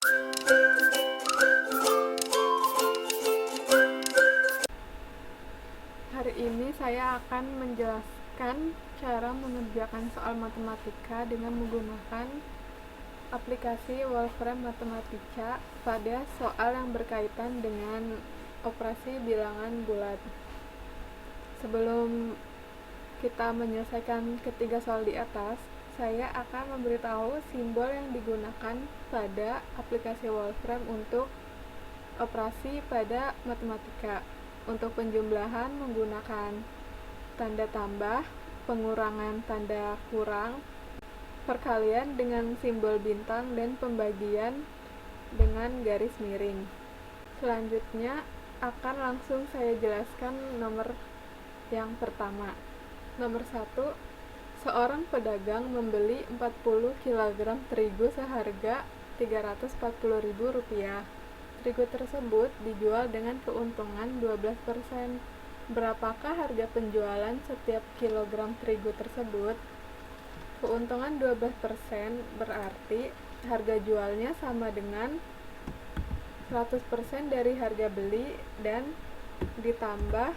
Hari ini saya akan menjelaskan cara mengerjakan soal matematika dengan menggunakan aplikasi Wolfram Matematica pada soal yang berkaitan dengan operasi bilangan bulat. Sebelum kita menyelesaikan ketiga soal di atas, saya akan memberitahu simbol yang digunakan pada aplikasi Wolfram untuk operasi pada matematika. Untuk penjumlahan menggunakan tanda tambah, pengurangan tanda kurang, perkalian dengan simbol bintang, dan pembagian dengan garis miring. Selanjutnya akan langsung saya jelaskan nomor yang pertama. Nomor 1, seorang pedagang membeli 40 kg terigu seharga Rp340.000. Terigu tersebut dijual dengan keuntungan 12%. Berapakah harga penjualan setiap kilogram terigu tersebut? Keuntungan 12% berarti harga jualnya sama dengan 100% dari harga beli dan ditambah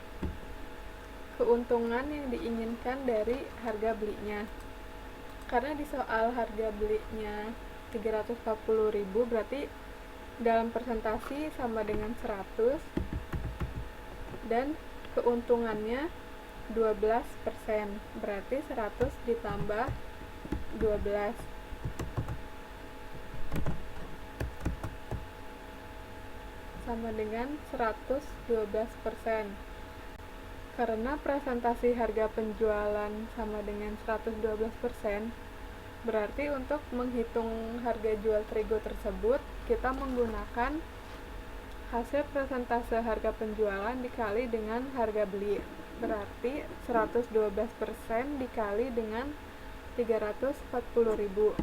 keuntungan yang diinginkan dari harga belinya. Karena di soal harga belinya 340.000 berarti dalam presentasi sama dengan 100 dan keuntungannya 12%, berarti 100 ditambah 12 sama dengan 112%. Karena presentasi harga penjualan sama dengan 112%, berarti untuk menghitung harga jual terigu tersebut, kita menggunakan hasil persentase harga penjualan dikali dengan harga beli. Berarti 112% dikali dengan 340.000.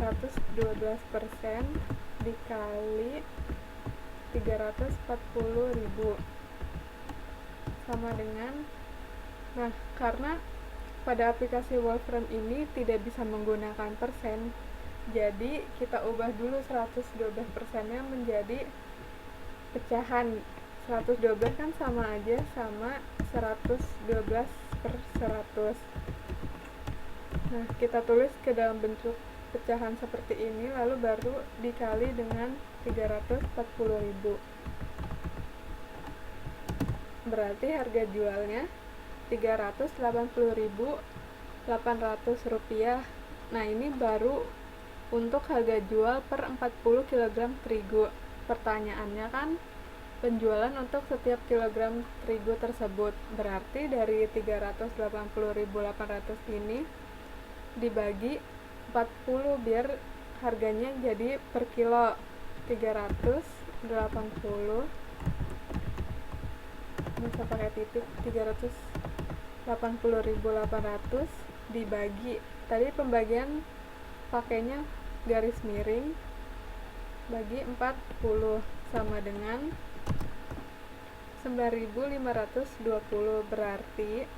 112% dikali 340.000 sama dengan, karena pada aplikasi Wolfram ini tidak bisa menggunakan persen, jadi kita ubah dulu 112%-nya menjadi pecahan. 112 kan sama aja sama 112 per 100. Kita tulis ke dalam bentuk pecahan seperti ini, lalu baru dikali dengan 340.000. Berarti harga jualnya Rp380.800. Nah, ini baru untuk harga jual per 40 kg terigu. Pertanyaannya kan penjualan untuk setiap kilogram terigu tersebut. Berarti dari 380.800 ini dibagi 40 biar harganya jadi per kilo 380, bisa pakai titik, 380.800 dibagi, tadi pembagian pakainya garis miring, bagi 40 sama dengan 9.520. Berarti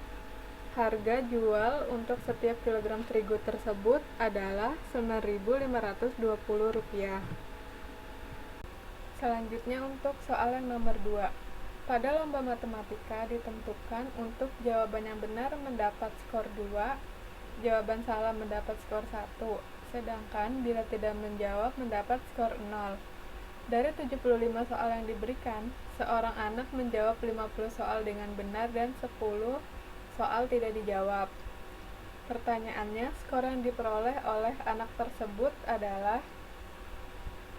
harga jual untuk setiap kilogram terigu tersebut adalah Rp9.520. Selanjutnya untuk soal yang nomor 2. Pada lomba matematika ditentukan untuk jawaban yang benar mendapat skor 2, jawaban salah mendapat skor 1, sedangkan bila tidak menjawab mendapat skor 0. Dari 75 soal yang diberikan, seorang anak menjawab 50 soal dengan benar dan 10 soal tidak dijawab. Pertanyaannya, skor yang diperoleh oleh anak tersebut adalah.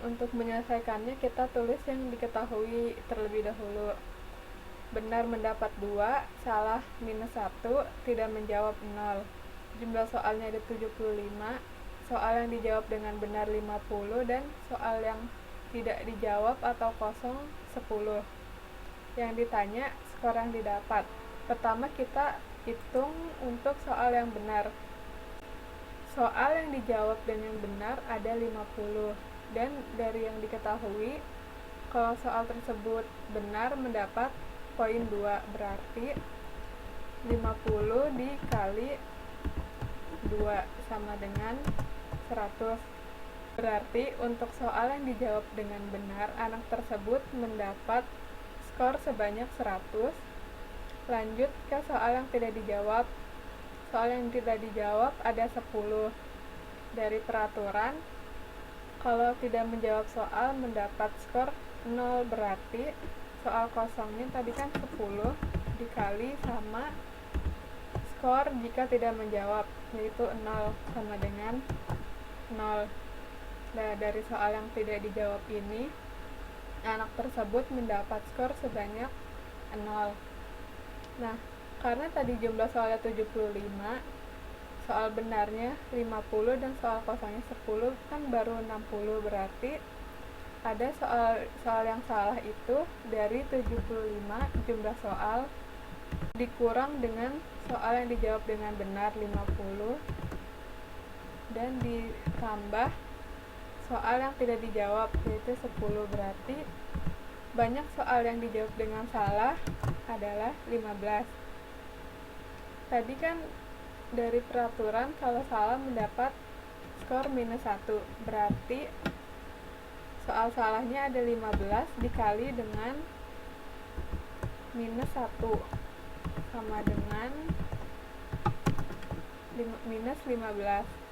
Untuk menyelesaikannya kita tulis yang diketahui terlebih dahulu. Benar mendapat 2, salah minus 1, tidak menjawab 0. Jumlah soalnya ada 75, soal yang dijawab dengan benar 50, dan soal yang tidak dijawab atau kosong 10. Yang ditanya skor yang didapat. Pertama kita hitung untuk soal yang benar. Soal yang dijawab dengan benar ada 50, dan dari yang diketahui kalau soal tersebut benar mendapat poin 2, berarti 50 dikali 2 sama dengan 100. Berarti untuk soal yang dijawab dengan benar, anak tersebut mendapat skor sebanyak 100. Lanjut ke soal yang tidak dijawab. Soal yang tidak dijawab ada 10. Dari peraturan, kalau tidak menjawab soal mendapat skor 0, berarti soal kosongnya tadi kan 10 dikali sama skor jika tidak menjawab, yaitu 0 sama dengan 0. Nah, dari soal yang tidak dijawab ini, anak tersebut mendapat skor sebanyak 0. Nah, karena tadi jumlah soalnya 75, soal benarnya 50 dan soal kosongnya 10, kan baru 60, berarti ada soal yang salah itu dari 75 jumlah soal dikurang dengan soal yang dijawab dengan benar 50 dan ditambah soal yang tidak dijawab yaitu 10, berarti banyak soal yang dijawab dengan salah adalah 15. Tadi kan dari peraturan kalau salah mendapat skor minus 1, berarti soal salahnya ada 15 dikali dengan minus 1 sama dengan minus 15.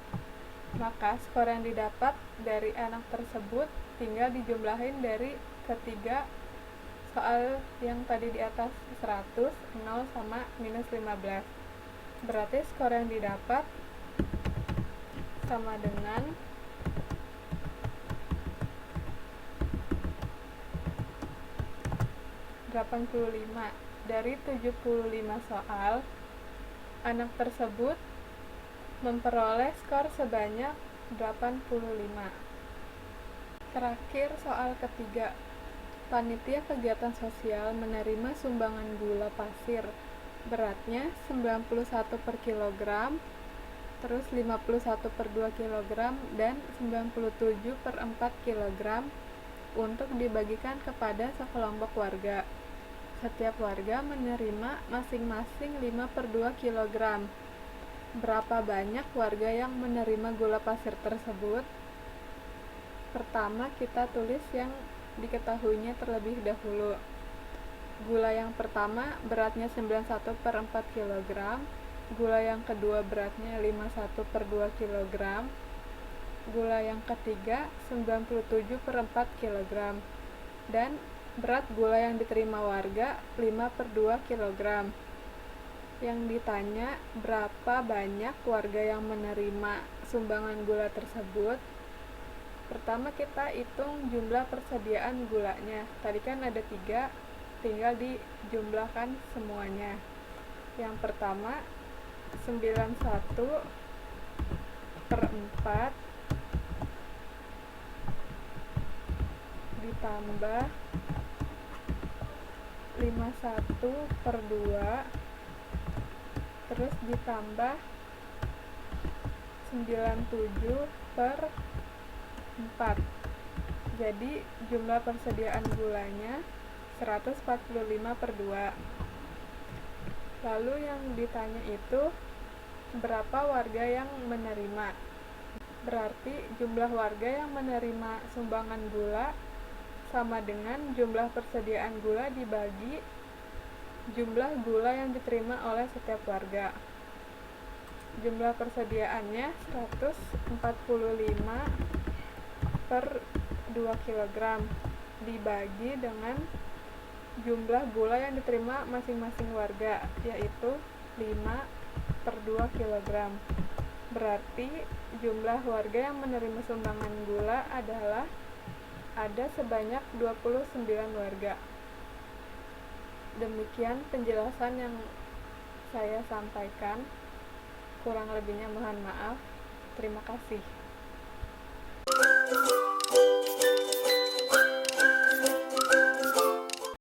Maka skor yang didapat dari anak tersebut tinggal dijumlahin dari ketiga soal yang tadi di atas 100, 0 sama minus 15. Berarti skor yang didapat sama dengan 85. Dari 75 soal, anak tersebut memperoleh skor sebanyak 85. Terakhir soal ketiga. Panitia kegiatan sosial menerima sumbangan gula pasir beratnya 91 per kilogram, terus 51 per 2 kilogram, dan 97 per 4 kilogram untuk dibagikan kepada sekelompok warga. Setiap warga menerima masing-masing 5 per 2 kilogram. Berapa banyak warga yang menerima gula pasir tersebut? Pertama, kita tulis yang diketahuinya terlebih dahulu. Gula yang pertama beratnya 91 per 4 kg, gula yang kedua beratnya 51 per 2 kg, gula yang ketiga 97 per 4 kg, dan berat gula yang diterima warga 5 per 2 kg. Yang ditanya berapa banyak warga yang menerima sumbangan gula tersebut. Pertama kita hitung jumlah persediaan gulanya. Tadi kan ada 3, tinggal dijumlahkan semuanya. Yang pertama 91 per 4 ditambah 51 per 2 terus ditambah 97 per 4. Jadi jumlah persediaan gulanya 145 per 2. Lalu yang ditanya itu berapa warga yang menerima. Berarti jumlah warga yang menerima sumbangan gula sama dengan jumlah persediaan gula dibagi jumlah gula yang diterima oleh setiap warga. Jumlah persediaannya 145 per 2 kg dibagi dengan jumlah gula yang diterima masing-masing warga, yaitu 5 per 2 kg. Berarti jumlah warga yang menerima sumbangan gula adalah ada sebanyak 29 warga. Demikian penjelasan yang saya sampaikan. Kurang lebihnya mohon maaf. Terima kasih.